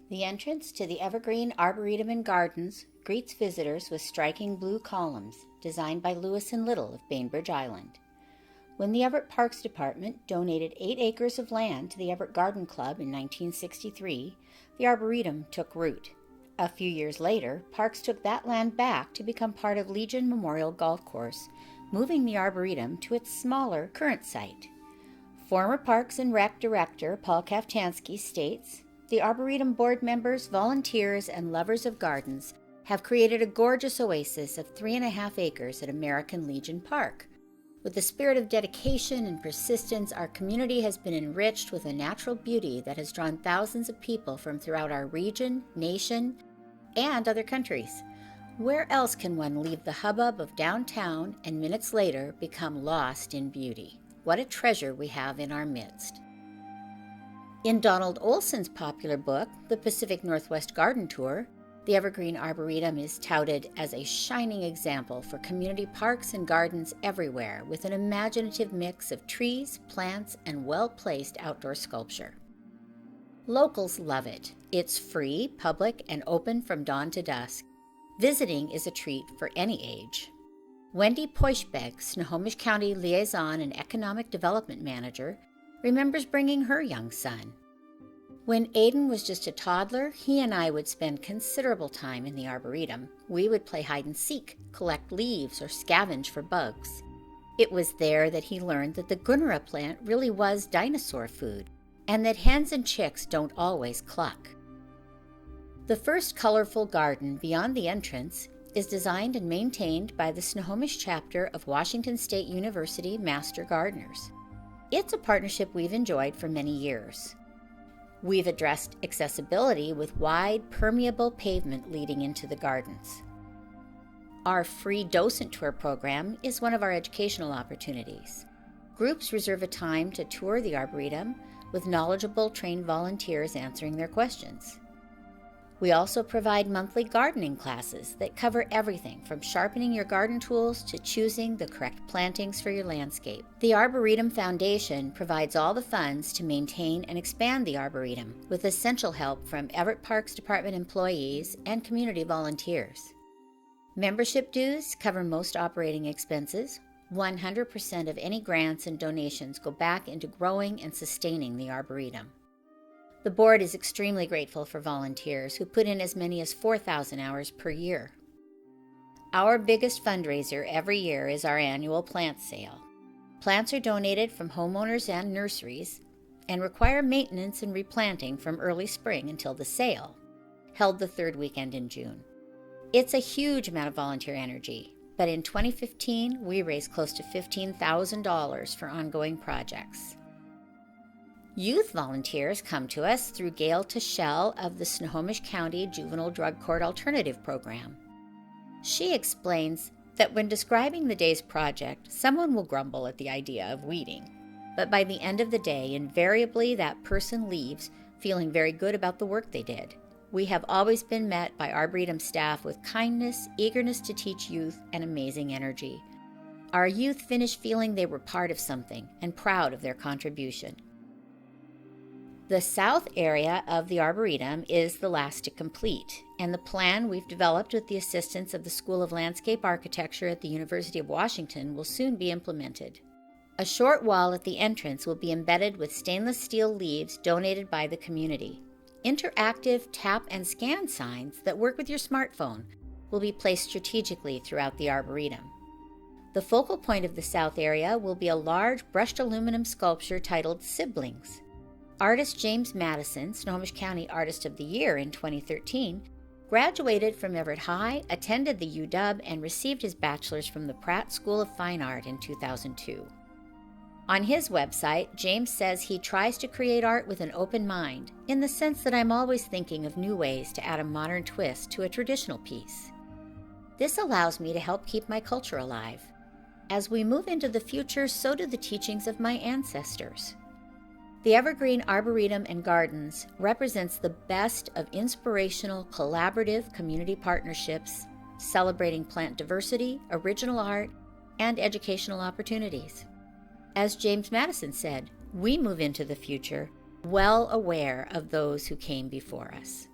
The entrance to the Evergreen Arboretum and Gardens greets visitors with striking blue columns designed by Lewis and Little of Bainbridge Island. When the Everett Parks Department donated 8 acres of land to the Everett Garden Club in 1963, the Arboretum took root. A few years later, Parks took that land back to become part of Legion Memorial Golf Course, moving the Arboretum to its smaller current site. Former Parks and Rec Director Paul Kaftansky states, "The Arboretum board members, volunteers, and lovers of gardens have created a gorgeous oasis of 3.5 acres at American Legion Park. With the spirit of dedication and persistence, our community has been enriched with a natural beauty that has drawn thousands of people from throughout our region, nation, and other countries. Where else can one leave the hubbub of downtown and minutes later become lost in beauty? What a treasure we have in our midst." In Donald Olson's popular book, The Pacific Northwest Garden Tour, the Evergreen Arboretum is touted as a shining example for community parks and gardens everywhere, with an imaginative mix of trees, plants, and well-placed outdoor sculpture. Locals love it. It's free, public, and open from dawn to dusk. Visiting is a treat for any age. Wendy Poischbeck, Snohomish County Liaison and Economic Development Manager, remembers bringing her young son. When Aiden was just a toddler, he and I would spend considerable time in the Arboretum. We would play hide and seek, collect leaves, or scavenge for bugs. It was there that he learned that the Gunnera plant really was dinosaur food, and that hens and chicks don't always cluck. The first colorful garden beyond the entrance is designed and maintained by the Snohomish chapter of Washington State University Master Gardeners. It's a partnership we've enjoyed for many years. We've addressed accessibility with wide, permeable pavement leading into the gardens. Our free docent tour program is one of our educational opportunities. Groups reserve a time to tour the Arboretum with knowledgeable, trained volunteers answering their questions. We also provide monthly gardening classes that cover everything from sharpening your garden tools to choosing the correct plantings for your landscape. The Arboretum Foundation provides all the funds to maintain and expand the Arboretum, with essential help from Everett Parks Department employees and community volunteers. Membership dues cover most operating expenses. 100% of any grants and donations go back into growing and sustaining the Arboretum. The board is extremely grateful for volunteers who put in as many as 4,000 hours per year. Our biggest fundraiser every year is our annual plant sale. Plants are donated from homeowners and nurseries and require maintenance and replanting from early spring until the sale, held the third weekend in June. It's a huge amount of volunteer energy, but in 2015, we raised close to $15,000 for ongoing projects. Youth volunteers come to us through Gail Tischel of the Snohomish County Juvenile Drug Court Alternative Program. She explains that when describing the day's project, someone will grumble at the idea of weeding, but by the end of the day, invariably that person leaves feeling very good about the work they did. We have always been met by Arboretum staff with kindness, eagerness to teach youth, and amazing energy. Our youth finish feeling they were part of something and proud of their contribution. The south area of the Arboretum is the last to complete, and the plan we've developed with the assistance of the School of Landscape Architecture at the University of Washington will soon be implemented. A short wall at the entrance will be embedded with stainless steel leaves donated by the community. Interactive tap and scan signs that work with your smartphone will be placed strategically throughout the Arboretum. The focal point of the south area will be a large brushed aluminum sculpture titled Siblings. Artist James Madison, Snohomish County Artist of the Year in 2013, graduated from Everett High, attended the UW, and received his bachelor's from the Pratt School of Fine Art in 2002. On his website, James says he tries to create art with an open mind, in the sense that I'm always thinking of new ways to add a modern twist to a traditional piece. This allows me to help keep my culture alive. As we move into the future, so do the teachings of my ancestors. The Evergreen Arboretum and Gardens represents the best of inspirational, collaborative community partnerships, celebrating plant diversity, original art, and educational opportunities. As James Madison said, we move into the future well aware of those who came before us.